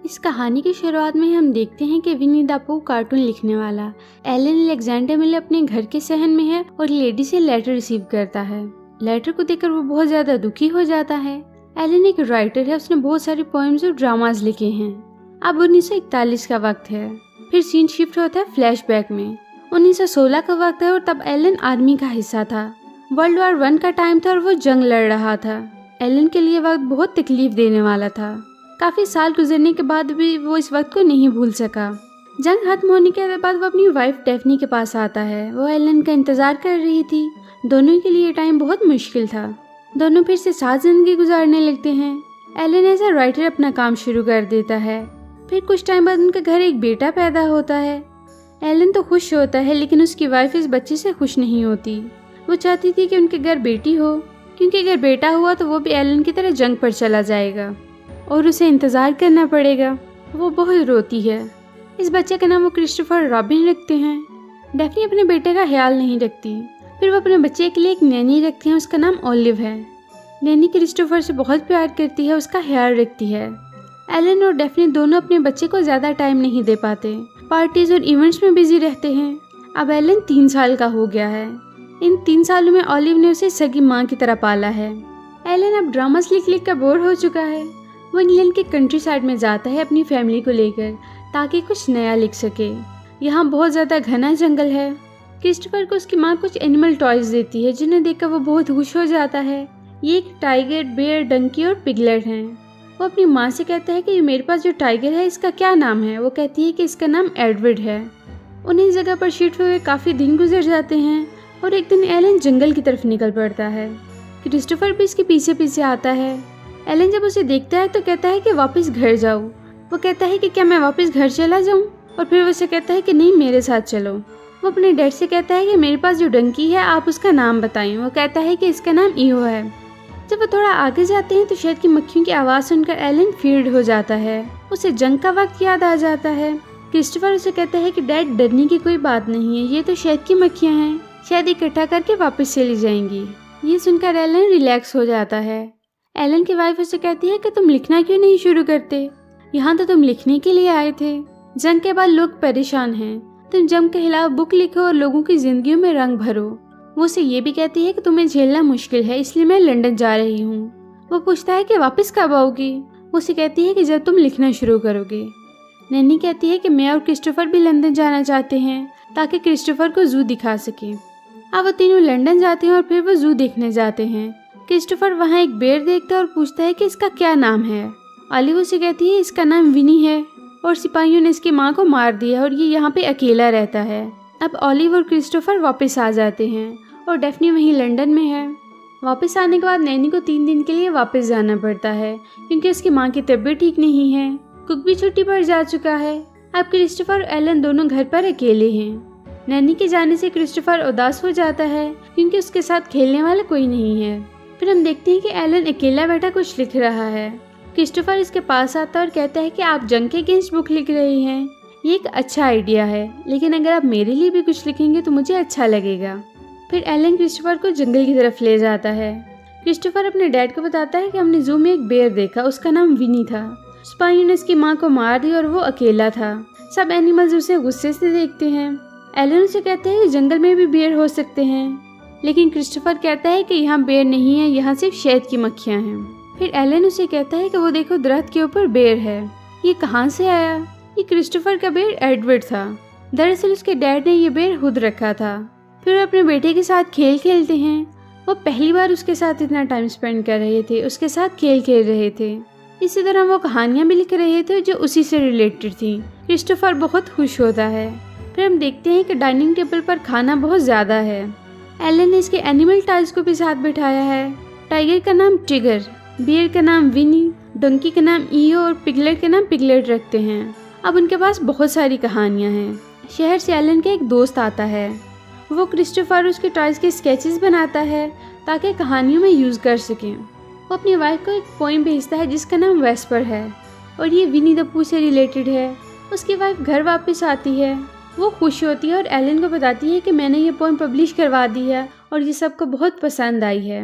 इस कहानी की शुरुआत में हम देखते हैं कि विनी द पूह कार्टून लिखने वाला एलन अलेक्जेंडर मिले अपने घर के सहन में है और लेडी से लेटर रिसीव करता है। लेटर को देखकर वो बहुत ज्यादा दुखी हो जाता है। एलन एक राइटर है, उसने बहुत सारी पोएम्स और ड्रामाज लिखे हैं। अब 1941 का वक्त है। फिर सीन शिफ्ट होता है फ्लैशबैक में। 1916 का वक्त है और तब एलन आर्मी का हिस्सा था। वर्ल्ड वॉर 1 का टाइम था और वो जंग लड़ रहा था। एलन के लिए वक्त बहुत तकलीफ देने वाला था। काफी साल गुजरने के बाद भी वो इस वक्त को नहीं भूल सका। जंग खत्म होने के बाद वो अपनी वाइफ डेफनी के पास आता है। वो एलन का इंतजार कर रही थी। दोनों के लिए टाइम बहुत मुश्किल था। दोनों फिर से साथ जिंदगी गुजारने लगते हैं। एलन एज अ राइटर अपना काम शुरू कर देता है। फिर कुछ टाइम बाद उनके घर एक बेटा पैदा होता है। एलन तो खुश होता है, लेकिन उसकी वाइफ इस बच्चे से खुश नहीं होती। वो चाहती थी कि उनके घर बेटी हो, क्योंकि अगर बेटा हुआ तो वो भी एलन की तरह जंग पर चला जाएगा और उसे इंतजार करना पड़ेगा। वो बहुत रोती है। इस बच्चे का नाम वो क्रिस्टोफर रॉबिन रखते हैं। डेफनी अपने बेटे का ख्याल नहीं रखती। फिर वो अपने बच्चे के लिए एक नैनी रखते हैं, उसका नाम ओलिव है। नैनी क्रिस्टोफर से बहुत प्यार करती है, उसका ख्याल रखती है। एलन और डेफनी दोनों अपने बच्चे को ज़्यादा टाइम नहीं दे पाते, पार्टीज और इवेंट्स में बिजी रहते हैं। अब एलन 3 साल का हो गया है। इन 3 सालों में ओलिव ने उसे सगी माँ की तरह पाला है। एलन अब ड्रामास लिख लिख कर बोर हो चुका है। वो इंग्लैंड के कंट्री साइड में जाता है अपनी फैमिली को लेकर, ताकि कुछ नया लिख सके। यहाँ बहुत ज़्यादा घना जंगल है। क्रिस्टोफर को उसकी माँ कुछ एनिमल टॉयज देती है, जिन्हें देखकर वो बहुत खुश हो जाता है। ये एक टाइगर, बेयर, डंकी और पिगलेट हैं। वो अपनी माँ से कहता है कि मेरे पास जो टाइगर है इसका क्या नाम है। वो कहती है कि इसका नाम एडवर्ड है। उन्हें इस जगह पर शिफ्ट हुए काफ़ी दिन गुजर जाते हैं और एक दिन एलन जंगल की तरफ निकल पड़ता है। क्रिस्टोफर भी इसके पीछे पीछे आता है। एलन जब उसे देखता है तो कहता है कि वापस घर जाओ। वो कहता है कि क्या मैं वापस घर चला जाऊं? और फिर वो उसे कहता है कि नहीं, मेरे साथ चलो। वो अपने डैड से कहता है कि मेरे पास जो डंकी है आप उसका नाम बताएं। वो कहता है कि इसका नाम ईहो है। जब वो थोड़ा आगे जाते हैं तो शहद की मक्खियों की आवाज़ सुनकर एलन फील्ड हो जाता है। उसे जंग का वक्त याद आ जाता है। क्रिस्टोफर उसे कहता है कि डैड, डरने की कोई बात नहीं है, ये तो शहद की मक्खियाँ हैं, शहद इकट्ठा करके वापस चली जाएंगी। ये सुनकर एलन रिलैक्स हो जाता है। एलन की वाइफ उसे कहती है कि तुम लिखना क्यों नहीं शुरू करते? यहाँ तो तुम लिखने के लिए आए थे। जंग के बाद लोग परेशान हैं, तुम जंग के खिलाफ बुक लिखो और लोगों की जिंदगियों में रंग भरो। वो उसे ये भी कहती है कि तुम्हें झेलना मुश्किल है, इसलिए मैं लंदन जा रही हूँ। वो पूछता है कि वापस कब आओगी? वो उसे कहती है कि जब तुम लिखना शुरू करोगे। नैनी कहती है कि मैं और क्रिस्टोफर भी लंदन जाना चाहते हैं, ताकि क्रिस्टोफर को जू दिखा सके। अब वो तीनों लंदन जाते हैं और फिर वो जू देखने जाते हैं। क्रिस्टोफर वहाँ एक बेर देखता है और पूछता है कि इसका क्या नाम है। ओलिव उसे कहती है इसका नाम विनी है और सिपाहियों ने इसकी माँ को मार दिया और ये यहाँ पे अकेला रहता है। अब ओलिव और क्रिस्टोफर वापस आ जाते हैं और डेफनी वहीं लंदन में है। वापस आने के बाद नैनी को 3 दिन के लिए वापस जाना पड़ता है, क्योंकि उसकी माँ की तबीयत ठीक नहीं है। कुक भी छुट्टी पर जा चुका है। अब क्रिस्टोफर और एलन दोनों घर पर अकेले हैं। नैनी के जाने से क्रिस्टोफर उदास हो जाता है, क्योंकि उसके साथ खेलने वाला कोई नहीं है। फिर हम देखते हैं कि एलन अकेला बैठा कुछ लिख रहा है। क्रिस्टोफर इसके पास आता है और कहता है कि आप जंग के अगेंस्ट बुक लिख रहे हैं, ये एक अच्छा आइडिया है, लेकिन अगर आप मेरे लिए भी कुछ लिखेंगे तो मुझे अच्छा लगेगा। फिर एलन क्रिस्टोफर को जंगल की तरफ ले जाता है। क्रिस्टोफर अपने डैड को बताता है कि हमने जू में एक बेर देखा, उसका नाम विनी था। सिपाहियों ने उसकी माँ को मार दी और वो अकेला था। सब एनिमल्स उसे गुस्से से देखते हैं। एलन उसे कहते हैं कि जंगल में भी बेर हो सकते हैं, लेकिन क्रिस्टोफर कहता है कि यहाँ बेर नहीं है, यहाँ सिर्फ शहद की मक्खियाँ हैं। फिर एलन उसे कहता है कि वो देखो दरख्त के ऊपर बेर है, ये कहाँ से आया? ये क्रिस्टोफर का बेर एडवर्ड था। दरअसल उसके डैड ने ये बेर खुद रखा था। फिर वो अपने बेटे के साथ खेल खेलते हैं। वो पहली बार उसके साथ इतना टाइम स्पेंड कर रहे थे, उसके साथ खेल खेल रहे थे। इसी तरह वो कहानियाँ भी लिख रहे थे जो उसी से रिलेटेड थी। क्रिस्टोफर बहुत खुश होता है। फिर हम देखते हैं कि डाइनिंग टेबल पर खाना बहुत ज़्यादा है। एलन ने इसके एनिमल टॉयज को भी साथ बिठाया है। टाइगर का नाम टिगर, बेयर का नाम विनी, डंकी का नाम ईहो और पिगलेट का नाम पिगलेट रखते हैं। अब उनके पास बहुत सारी कहानियाँ हैं। शहर से एलन का एक दोस्त आता है। वो क्रिस्टोफर उसके टॉयज के स्केचेस बनाता है ताकि कहानियों में यूज़ कर सकें। वो अपनी वाइफ को एक पोइम भेजता है जिसका नाम वेस्पर है और ये विनी द पूह से रिलेटेड है। उसकी वाइफ घर वापस आती है। वो खुश होती है और एलन को बताती है कि मैंने ये पोइम पब्लिश करवा दी है और ये सबको बहुत पसंद आई है।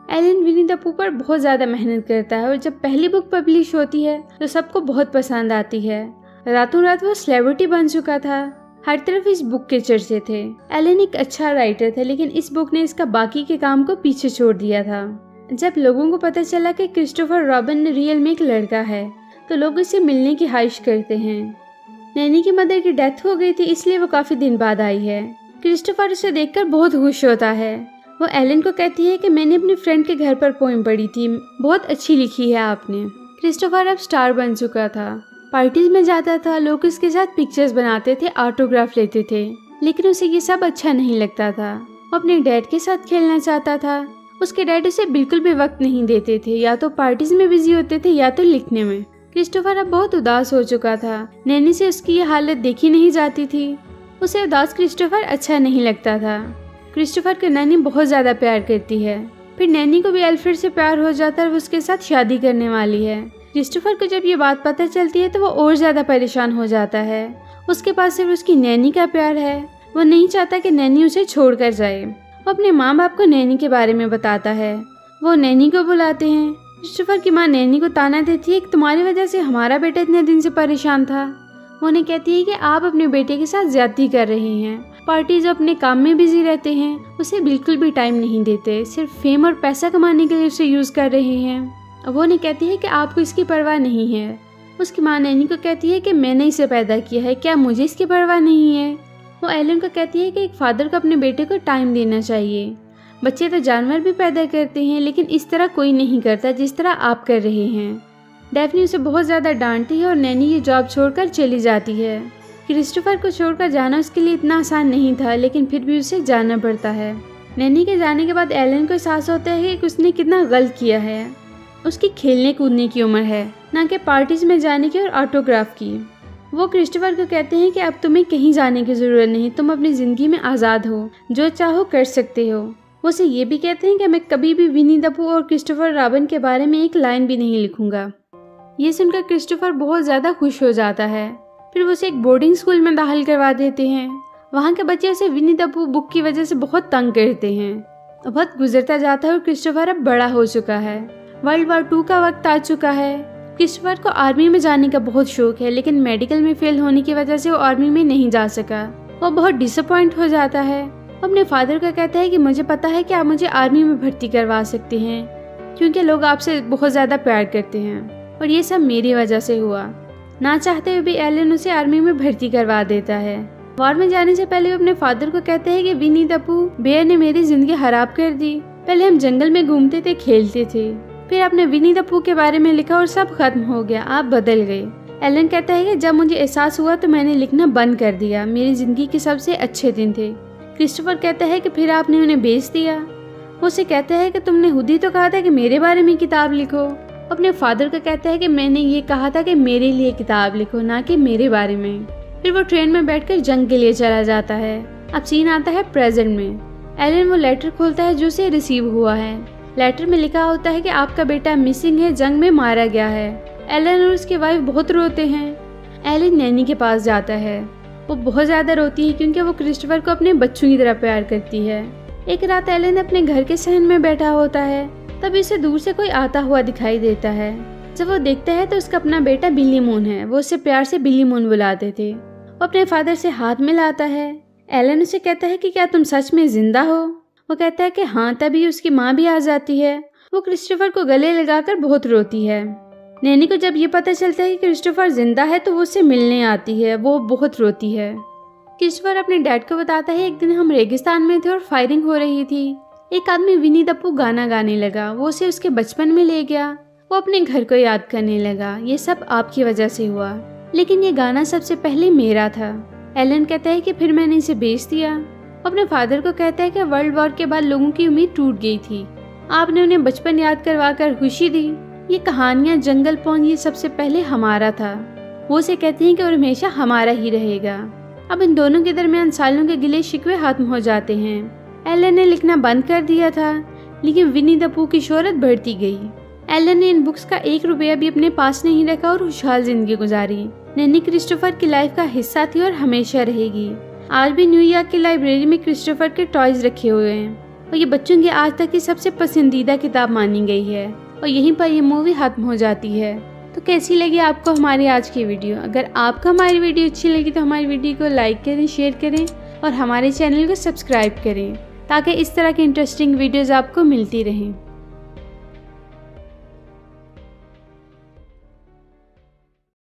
एलन विनी द पू पर बहुत ज़्यादा मेहनत करता है और जब पहली बुक पब्लिश होती है तो सबको बहुत पसंद आती है। रातों रात वो सेलिब्रिटी बन चुका था। हर तरफ इस बुक के चर्चे थे। एलन एक अच्छा राइटर था, लेकिन इस बुक ने इसका बाकी के काम को पीछे छोड़ दिया था। जब लोगों को पता चला कि क्रिस्टोफर रॉबिन रियल में एक लड़का है तो लोग उससे मिलने की ख्वाहिश करते हैं। नैनी की मदर की डेथ हो गई थी, इसलिए वो काफ़ी दिन बाद आई है। क्रिस्टोफर उसे देखकर बहुत खुश होता है। वो एलन को कहती है कि मैंने अपनी फ्रेंड के घर पर पोएम पढ़ी थी, बहुत अच्छी लिखी है आपने। क्रिस्टोफर अब स्टार बन चुका था। पार्टीज में जाता था, लोग उसके साथ पिक्चर्स बनाते थे, ऑटोग्राफ लेते थे, लेकिन उसे ये सब अच्छा नहीं लगता था। वो अपने डैड के साथ खेलना चाहता था। उसके डैड उसे बिल्कुल भी वक्त नहीं देते थे, या तो पार्टीज में बिजी होते थे या तो लिखने में। क्रिस्टोफर अब बहुत उदास हो चुका था। नैनी से उसकी ये हालत देखी नहीं जाती थी। उसे उदास क्रिस्टोफर अच्छा नहीं लगता था। क्रिस्टोफर को नैनी बहुत ज़्यादा प्यार करती है। फिर नैनी को भी एल्फ्रेड से प्यार हो जाता है और वो उसके साथ शादी करने वाली है। क्रिस्टोफर को जब ये बात पता चलती है तो वो और ज़्यादा परेशान हो जाता है। उसके पास सिर्फ उसकी नैनी का प्यार है। वो नहीं चाहता कि नैनी उसे छोड़कर जाए। वो अपने माँ बाप को नैनी के बारे में बताता है। वो नैनी को बुलाते हैं। क्रिस्टोफर की माँ नैनी को ताना देती है कि तुम्हारी वजह से हमारा बेटा इतने दिन से परेशान था। वो उन्हें कहती है कि आप अपने बेटे के साथ ज्यादती कर रहे हैं। पार्टी जो अपने काम में बिजी रहते हैं, उसे बिल्कुल भी टाइम नहीं देते, सिर्फ फेम और पैसा कमाने के लिए उसे यूज़ कर रहे हैं। वो उन्हें कहती है कि आपको इसकी परवाह नहीं है। उसकी माँ नैनी को कहती है कि मैंने इसे पैदा किया है, क्या मुझे इसकी परवाह नहीं है। वो एलन को कहती है कि एक फादर को अपने बेटे को टाइम देना चाहिए। बच्चे तो जानवर भी पैदा करते हैं, लेकिन इस तरह कोई नहीं करता जिस तरह आप कर रहे हैं। डेफनी उसे बहुत ज़्यादा डांटती है और नैनी ये जॉब छोड़कर चली जाती है। क्रिस्टोफर को छोड़कर जाना उसके लिए इतना आसान नहीं था, लेकिन फिर भी उसे जाना पड़ता है। नैनी के जाने के बाद एलन को एहसास होता है कि उसने कितना गलत किया है। उसकी खेलने कूदने की उम्र है, ना कि पार्टीज में जाने की और ऑटोग्राफ की। वो क्रिस्टोफर को कहते हैं कि अब तुम्हें कहीं जाने की ज़रूरत नहीं, तुम अपनी ज़िंदगी में आज़ाद हो, जो चाहो कर सकते हो। वो उसे ये भी कहते हैं कि मैं कभी भी विनी द पू और क्रिस्टोफर रॉबिन के बारे में एक लाइन भी नहीं लिखूंगा। ये सुनकर क्रिस्टोफर बहुत ज़्यादा खुश हो जाता है। फिर वो उसे एक बोर्डिंग स्कूल में दाखिल करवा देते हैं। वहाँ के बच्चे उसे विनी द पू बुक की वजह से बहुत तंग करते हैं। वक्त गुजरता जाता है और क्रिस्टोफर अब बड़ा हो चुका है। वर्ल्ड वॉर 2 का वक्त आ चुका है। क्रिस्टोफर को आर्मी में जाने का बहुत शौक है, लेकिन मेडिकल में फेल होने की वजह से वो आर्मी में नहीं जा सका। वो बहुत डिसअपॉइंट हो जाता है। वो अपने फादर को कहता है कि मुझे पता है कि आप मुझे आर्मी में भर्ती करवा सकते हैं, क्योंकि लोग आपसे बहुत ज़्यादा प्यार करते हैं और ये सब मेरी वजह से हुआ। ना चाहते हुए भी एलन उसे आर्मी में भर्ती करवा देता है। वॉर में जाने से पहले वो अपने फादर को कहते हैं कि विनी द पू बेयर ने मेरी जिंदगी खराब कर दी। पहले हम जंगल में घूमते थे, खेलते थे, फिर आपने विनी द पू के बारे में लिखा और सब खत्म हो गया, आप बदल गए। एलन कहता है कि जब मुझे एहसास हुआ तो मैंने लिखना बंद कर दिया, मेरी जिंदगी के सबसे अच्छे दिन थे। क्रिस्टोफर कहता है कि फिर आपने उन्हें बेच दिया। वो उसे कहता है कि तुमने खुद ही तो कहा था कि मेरे बारे में किताब लिखो। अपने फादर को कहता है कि मैंने ये कहा था कि मेरे लिए किताब लिखो, ना कि मेरे बारे में। फिर वो ट्रेन में बैठकर जंग के लिए चला जाता है। अब सीन आता है प्रेजेंट में। एलन वो लेटर खोलता है जो उसे रिसीव हुआ है। लेटर में लिखा होता है कि आपका बेटा मिसिंग है, जंग में मारा गया है। एलन और उसकी वाइफ बहुत रोते हैं। एलन नैनी के पास जाता है। वो बहुत ज़्यादा रोती है क्योंकि वो क्रिस्टोफर को अपने बच्चों की तरह प्यार करती है। एक रात एलन अपने घर के सहन में बैठा होता है, तभी उसे दूर से कोई आता हुआ दिखाई देता है। जब वो देखता है तो उसका अपना बेटा बिली मून है। वो उससे प्यार से बिली मून बुलाते थे। वो अपने फादर से हाथ मिलाता है। एलन उसे कहता है कि क्या तुम सच में जिंदा हो? वो कहता है कि हाँ। तभी उसकी माँ भी आ जाती है। वो क्रिस्टोफर को गले लगाकर बहुत रोती है। नैनी को जब ये पता चलता है कि क्रिस्टोफर जिंदा है तो वो उससे मिलने आती है। वो बहुत रोती है। क्रिस्टोफर अपने डैड को बताता है, एक दिन हम रेगिस्तान में थे और फायरिंग हो रही थी। एक आदमी विनी द पू गाना गाने लगा। वो उसे उसके बचपन में ले गया। वो अपने घर को याद करने लगा। ये सब आपकी वजह से हुआ, लेकिन ये गाना सबसे पहले मेरा था। एलन कहता है कि फिर मैंने इसे बेच दिया। अपने फादर को कहता है कि वर्ल्ड वॉर के बाद लोगों की उम्मीद टूट गई थी। आपने उन्हें बचपन याद करवा कर खुशी दी। ये कहानियाँ, जंगल पौन, ये सबसे पहले हमारा था। वो उसे कहते हैं कि और हमेशा हमारा ही रहेगा। अब इन दोनों के दरमियान सालों के गिले शिकवे खत्म हो जाते हैं। एलन ने लिखना बंद कर दिया था, लेकिन विनी द पू की शोहरत बढ़ती गई। एलन ने इन बुक्स का 1 रुपया भी अपने पास नहीं रखा और खुशहाल जिंदगी गुजारी। नैनी क्रिस्टोफर की लाइफ का हिस्सा थी और हमेशा रहेगी। आज भी न्यूयॉर्क की लाइब्रेरी में क्रिस्टोफर के टॉयज रखे हुए हैं। और ये बच्चों की आज तक की सबसे पसंदीदा किताब मानी गई है। और यहीं पर ये मूवी खत्म हो जाती है। तो कैसी लगी आपको हमारी आज की वीडियो? अगर आपको हमारी वीडियो अच्छी लगी तो हमारी वीडियो को लाइक करें, शेयर करें और हमारे चैनल को सब्सक्राइब करें ताकि इस तरह की इंटरेस्टिंग वीडियोज़ आपको मिलती रहें।